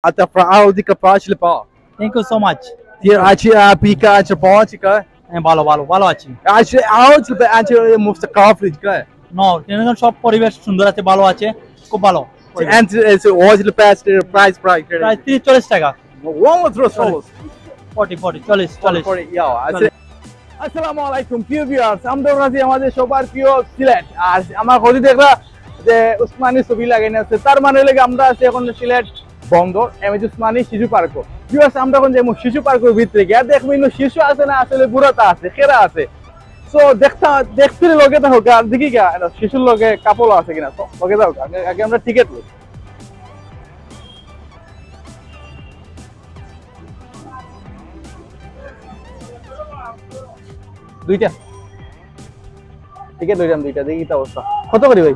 Até fraude de capaz de pau. Thank you so much. Acho a pica acho pode que. ভালো আছি। Acho out acho move the coverage que. No, ট্রেনের সব পরিবেশ সুন্দর আছে, ভালো আছে, খুব ভালো। And it's always the best price. প্রায় 30-40 টাকা। One was throw 40 40 yeah. আসসালামু আলাইকুম প্রিয় ভিউয়ার্স, আমরা আছি আমাদের সবার প্রিয় সিলেট। আর আমার হলি দেখলা যে উসমানী ছবি লাগাইনা আছে, তার মানে লাগে আমরা আছি এখন সিলেট বন্দর এমএজ উসমানী শিশু পার্ক। ভিউয়ার্স, আমরা এখন যে শিশু পার্কের ভিতরে গিয়ে দেখবো ইনো শিশু আছে না আসলে বুড়াটা আছে, খেরা আছে। সো দেখতে লগে থাকো আর দেখি গা শিশুর লগে কাপড় আছে কিনা, তো লগে যাও আগে আমরা টিকিট লই। দুইটা টিকিট লইলাম, দুইটা দেখি কি অবস্থা। কত করি ভাই?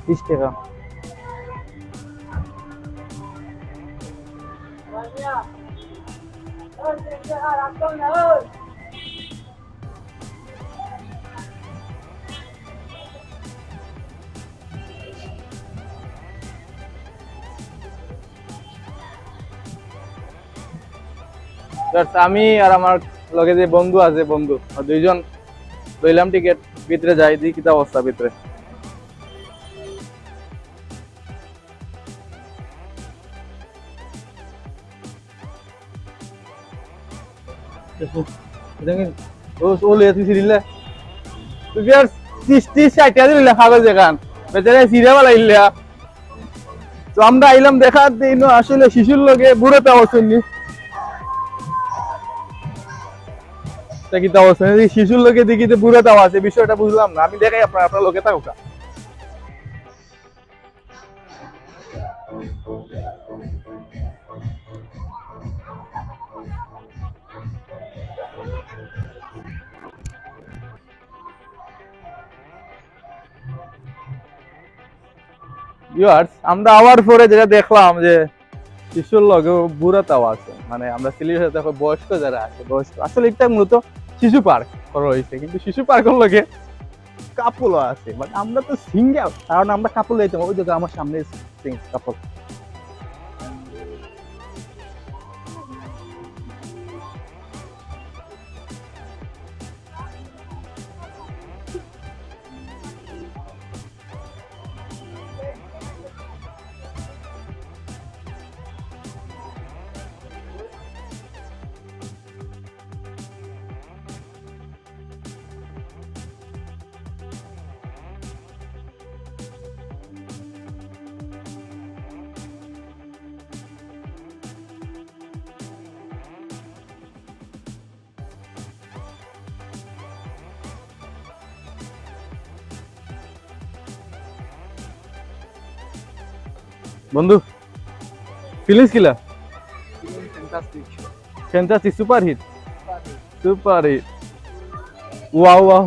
30 টাকা। আমি আর আমার লগে যে বন্ধু আছে, বন্ধু দুইজন লইলাম টিকিট, ভিতরে যাই দেখি কি অবস্থা ভিতরে। আমরা আইলাম দেখার দিন আসলে শিশুর লগে বুড়োতে অবস্থা শিশুর লোকে দেখি বুড়ো দাও আছে, বিষয়টা বুঝলাম না। আমি দেখাই আপনার লোকে থাকুক। আমরা আওয়ার পরে যেটা দেখলাম যে শিশুর লগে বুড়ো তাও আছে, মানে আমরা সিলেটের দেখো বয়স্ক যারা আছে, বয়স্ক আসলে এটা মূলত শিশু পার্ক করা হয়েছে, কিন্তু শিশু পার্কের লগে কাপড় আছে। বাট আমরা তো সিঙ্গেল, কারণ আমরা কাপড় লইতাম। ওই দেখো আমার সামনে কাপড়। বন্ধু ফিলিংস কিলা? Fantastic, super hit. Wow wow.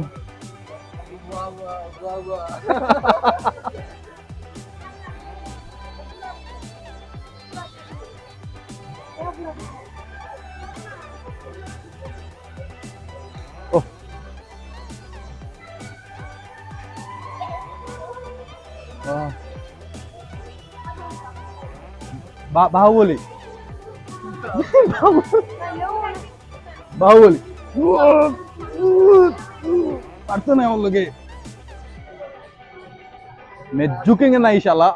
Baahubali পারতো না আমার লোকে, मैं झुकेंगे ना इंशाल्लाह।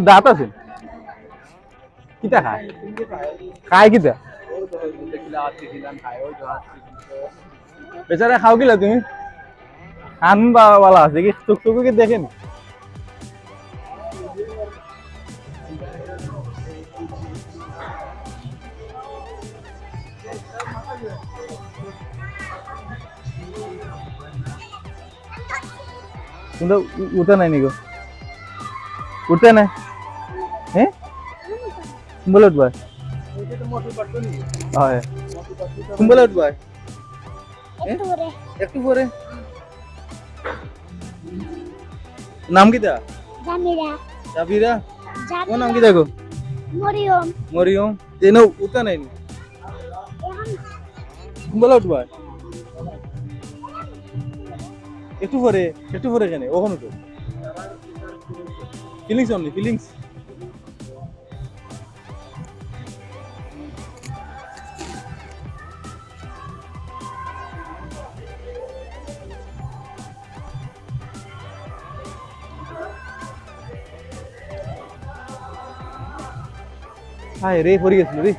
দাঁত আছে কিটা খায় কিটা বেচারা খাও কিলা তুমি? খান বালা আছে কি টুকটুকি দেখেন? কিন্তু উঠে নাই নিগো, উঠতে নাই। হ্যাঁ বলে উঠবা বলে উঠবা একটু পরে। নাম কি? জাবিরা। তোমার নাম কি? দেখো মরিয়ম। তেনো উঠতে নাই। বলে উঠবা একটু পরে কেন ওখানে উঠো ফিলিংস অনলি ফিলিংস হায় রে পড়ে গেছিল রে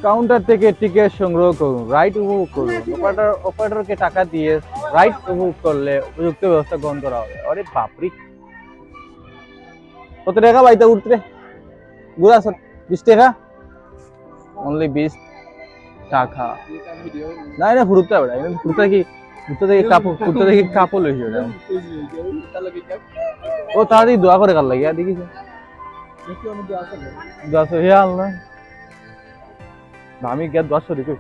কাউন্টার থেকে টিকিট সংগ্রহ করুন রাইড উপভোগ করুন অপারেটরকে টাকা দিয়ে রাইড উপভোগ করলে উপযুক্ত ব্যবস্থা গ্রহণ করা হবে আরে বাপরি কত টাকা বাইতে উঠতে গুড়া 20 টাকা অনলি 20 টাকা না না ফুরুতা বড় ফুরুতা থেকে কাপড় লইছে ওটা ও তাড়াতাড়ি দোয়া করে কাল লাগিয়া দেখিস দোয়া হে আল্লাহ আমি গিয়ে 200 রিকো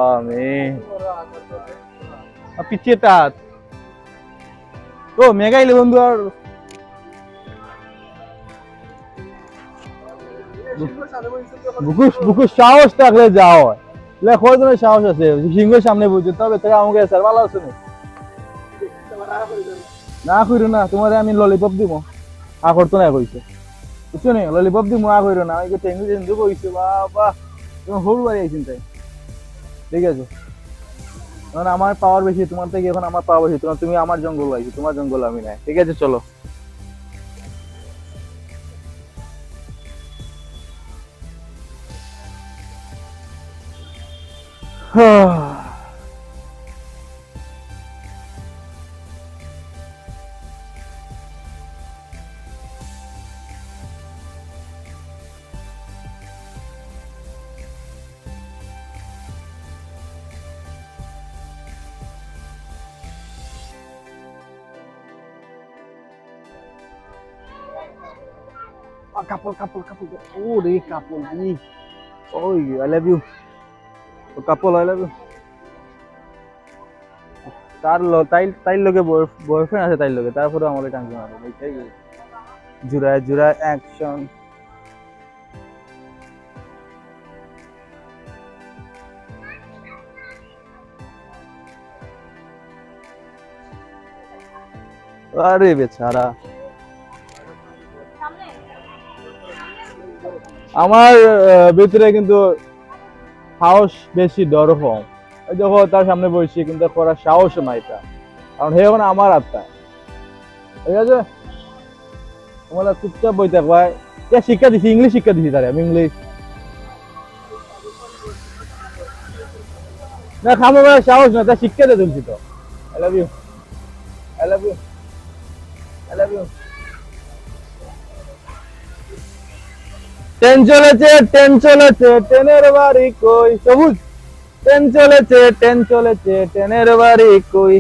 আমিন পিছিয়ে টাত ও মেগাইলে বন্ধু আর বুকুস সাহস থাকলে যাও লেখো তো সাহস আছে সিংহের সামনে বুঝতে তবে তাই আমাকে স্যার ভালো আছে না কইরো না তোমারে আমি ললিপপ দিব আ করতো না কইছে বুঝছো নি ললিপপ দিব আ কইরো না আমি টেঙ্গু টেঙ্গু কইছে বাবা তুমি হল বাড়ি আইছিন তাই ঠিক আছে কারণ আমার পাওয়ার বেশি তোমার থেকে এখন আমার পাওয়ার বেশি তুমি আমার জঙ্গল আইছো তোমার জঙ্গল আমি নাই ঠিক আছে চলো couple. Oh, the couple. Oh, I love you. The couple, I love you. তাই লোকে বয়ফ্রেন্ড আছে তাই লোকে তারপরে আমাদের টাঙ্কি মারে এটাই জুরা অ্যাকশন আরে বেচারা আমার ভিতরে কিন্তু সাহস বেশি ডর কম দেখো তার সামনে বসছি কিন্তু করার সাহস নাই এটা কারণ হে এখন আমার আত্মা ঠিক আছে তোমরা চুপচাপ বই থাকবা শিক্ষা দিছি ইংলিশ শিক্ষা দিছি তারে আমি ইংলিশ না খামো সাহস না তা শিক্ষা দিয়ে তুলছি তো আই লাভ ইউ ট্রেন চলেছে ট্রেনের বাড়ি কই সবুজ ট্রেন চলেছে ট্রেনের বাড়ি কই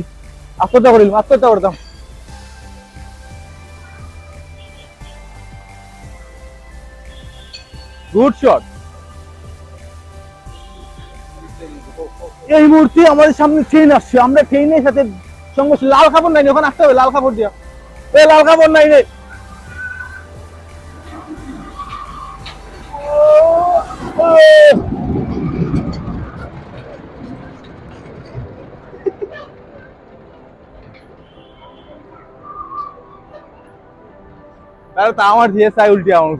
আত্মহত্যা করতাম গুড শট এই মুহূর্তে আমাদের সামনে ট্রেন আসছে আমরা ট্রেনের সাথে সঙ্গে লাল কাপড় নাই ওখানে আসতে হবে লাল কাপড় দিয়া এই লাল কাপড় নাই রে তাহলে তো আমার দিয়ে চাই উল্টি আমার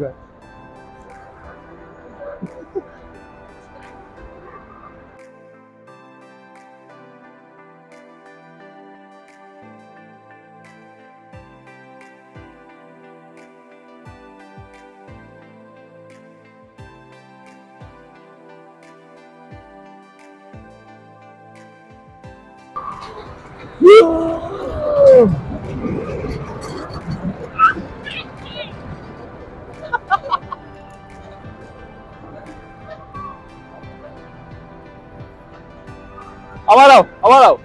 আবার আও আবার আও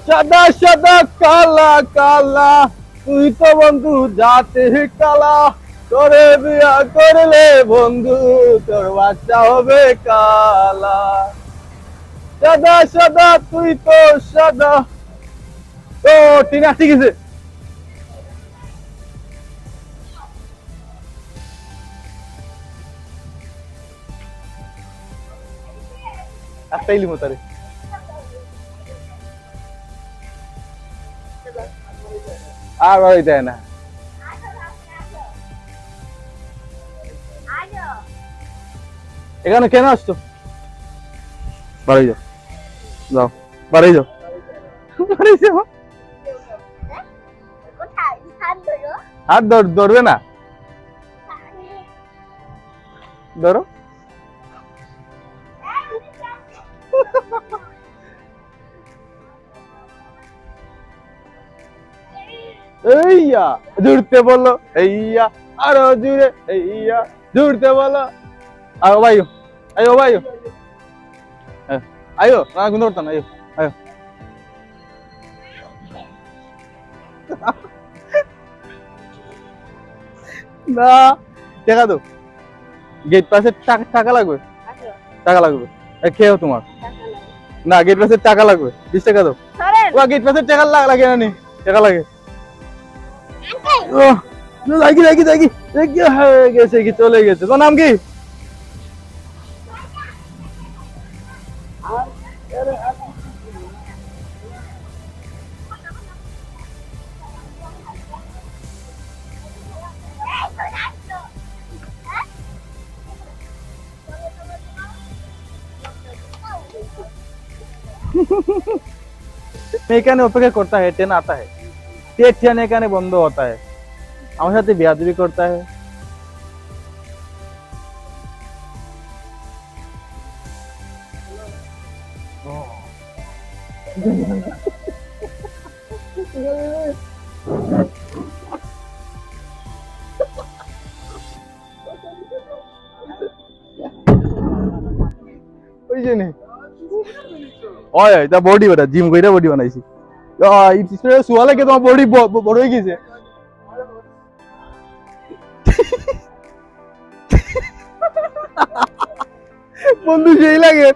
সাদা সাদা কালা কালা তুই তো বন্ধু যাতে কালা তোরে বিয়া করলে বন্ধু তোর বাচ্চা হবে কালা সাদা সাদা তুই তো সাদা ও টিনা ঠিক আছে একটাই লিমো তারে আর বাড়ি দেয় না এখানে কেন আসছো বাড়ি যাও যাও বাড়ি যাও বাড়ি যাও হাত ধরবে না ধরো এইয়া জুড়তে বলো এইয়া আরো জুড়ে এইয়া জুড়তে বলো আয়ো ভাইও আয়ো ভাইও আয়ো না কিন্তু করতাম আয়ো আয়ো না টাকা দাও গেট পাসের টাকা লাগবে টাকা লাগবে খেয়েও তোমার না গেট পাসের টাকা লাগবে 20 টাকা দাও গেট পাসের টাকা লাগে না নি টাকা লাগে লাগি লাগি লাগি হয়ে গেছে কি চলে গেছে তোর নাম কি এখানে অপেক্ষা করता है ट्रेन आता है ट्रेन এখানে বন্ধ होता है আমার সাথে বেয়াদবি करता है ওই যে নেই ওই এটা বডি ওটা জিম কইরা বডি বানাইছি এই পিছনে সুয়ালে কে তোমার বডি বড় হয়ে গেছে বন্ধু সেই লাগে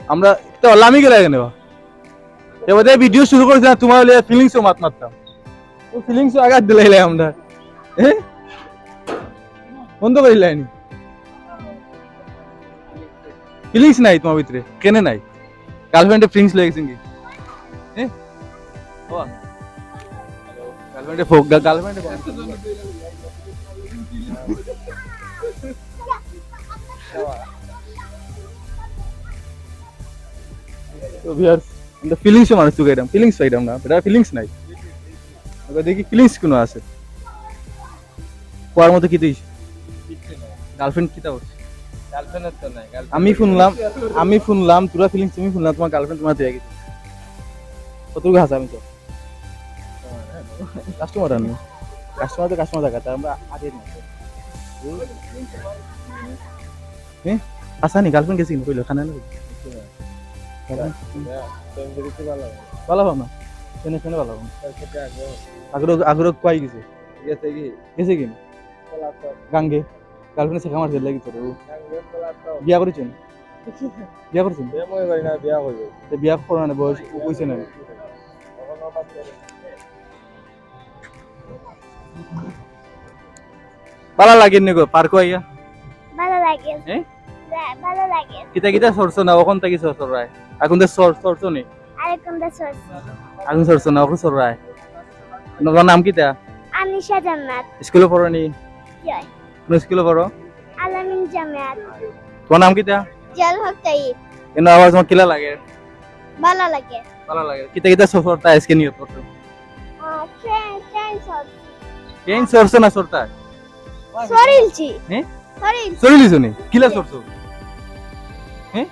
আমরা তো লামি গেলে কেন এবার ভিডিও শুরু করেছি না তোমার ফিলিংসও মাত মারতাম ও ফিলিংসও আঘাত দিলে আমরা বন্ধ করিলাইনি ফিলিংস নাই তোমার ভিতরে কেনে নাই গার্লফ্রেন্ডে ফিলিংস লেগেছে কি গার্লফ্রেন্ডে ফোক গার্লফ্রেন্ডে তো ভিউয়ার্স আমরা ফিলিংস মানুষ তো গাইলাম ফিলিংস পাইলাম না এটা ফিলিংস নাই ওটা দেখি ফিলিংস কোন আছে কোয়ার মতো কি তুই গার্লফ্রেন্ড কি তাও গার্লফ্রেন্ড তো নাই আমি শুনলাম তোরা ফিলিংস তুমি শুনলাম তোমার গার্লফ্রেন্ড তোমার দিয়ে গেছে কতটুকু হাসা আমি তো কাস্টমার আনি কাস্টমার তো কাস্টমার দেখাতে আমরা আগে না হ্যাঁ আসানি গার্লফ্রেন্ড গেছি কইলো খানা না ভালো ভালো না শুনে শুনে ভালো আগ্রহ কয় গেছে গেছে কি গাঙ্গে গার্লফ্রেন্ড শেখা মারছে লাগি তোর বিয়া করেছেন বিয়া করছেন বিয়া করো না বয়স কইছে না ভালো লাগে নি গো পার্ক আইয়া ভালো লাগে হ্যাঁ ভালো লাগে কিতা কিতা সরছো না ওখান থেকে সরছো রায় এখন তো সরছো নি আরেকটা সস এখন সরছো না ওখান সর রায় তোমার নাম কিতা আনিশা জান্নাত স্কুলে পড়ো নি জয় কোন স্কুলে পড়ো আলামিন জামিয়াত তোমার নাম কিতা জল হক তাইব কেন আওয়াজ তোমার কিলা লাগে ভালো লাগে কিতা কিতা সরতা আজকে নিয়ত করছো ট্রেন সস ট্রেন সরছো না সরতা সরিলছি হ্যাঁ সরি চলিলিছো নি কিলা করছো হ্যাঁ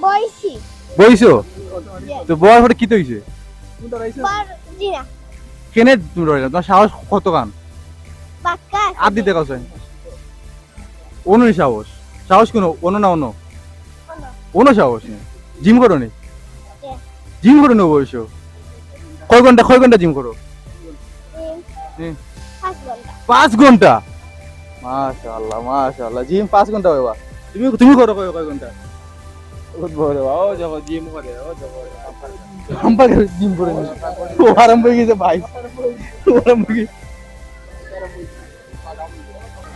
বইছি বইছো তো বড় হতে কি হইছে পর জিনা কেনে তুমি রইলা তোমার সাহস কত কান পাক্কা আর দিতে কাছে অনুনি সাহস সাহস কোন অন্য না অন্য অন্য সাহস জিম করো নি জিম করো নি বইছো কয় ঘন্টা জিম করো 5 ঘন্টা 5 ঘন্টা মাশাআল্লাহ মাশাআল্লাহ জিম 5 ঘন্টা হইবা তুমি করো কয় ঘন্টা বহুত বড় ও যাও জিম করে ও যাও হাম্পা করে জিম করে ও আরম্ভ হয়ে গেছে ভাই আরম্ভ হয়ে গেছে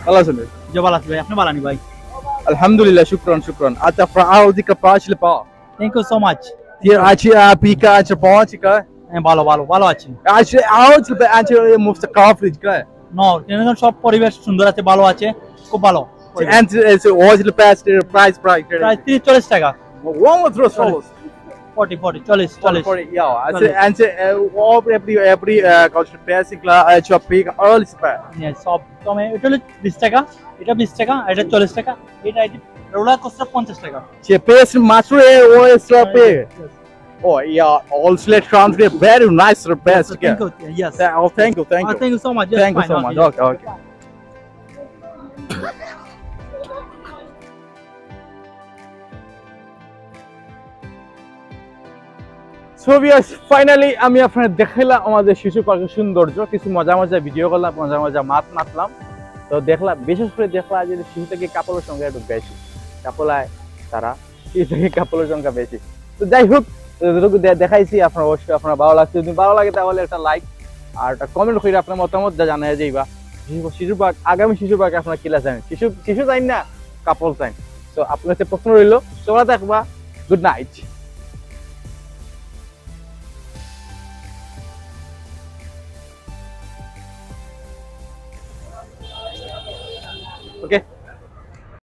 আল্লাহ শুনে যে ভালো আছে ভাই আপনি ভালো নি ভাই আলহামদুলিল্লাহ শুকরান আচ্ছা ফ্রাউদিকা পাঁচলে পা thank you so much Hier aci pica aci pontica. ভালো ভালো ভালো আছি Aci aci aci mufta kafri ka. No এখানে সব পরিবেশ সুন্দর আছে ভালো আছে খুব ভালো And it's always the best price. প্রায় 30-40 টাকা One with throw solos. 40 40 Yeah, and every culture basic la aci pica all spa. সব তুমি এটা হলো 20 টাকা এটা 20 টাকা এটা 40 টাকা এটা রোলার কোস্টার 50 টাকা Che pace master o extra pay. Oh yeah, all Sylhet country very nice best. Thank you. Yes. Oh thank you. Thank you so much. Yes, Thank you fine, so okay. much. Okay. So viewers, finally আমি আপনাদের দেখাইলাম আমাদের শিশু পার্কের সৌন্দর্য কিছু মজা video করলাম মজা মাত মাতলাম তো দেখলাম বিশেষ করে দেখলাম যে শিশু থেকে কাপড়ের সংখ্যা একটু বেশি কাপড়ায় তারা শিশু থেকে কাপড়ের সংখ্যা বেশি তো যাই হোক দেখাইছি আপনার অবশ্যই আপনার ভালো লাগছে যদি ভালো লাগে তাহলে একটা লাইক আর একটা কমেন্ট করে আপনার মতামত জানাই যাইবা শিশু পার্ক আগামী শিশু পার্কে আপনার কিলা চান শিশু চাই না কাপড় চাই তো আপনার কাছে প্রশ্ন রইল তোমরা দেখবা গুড নাইট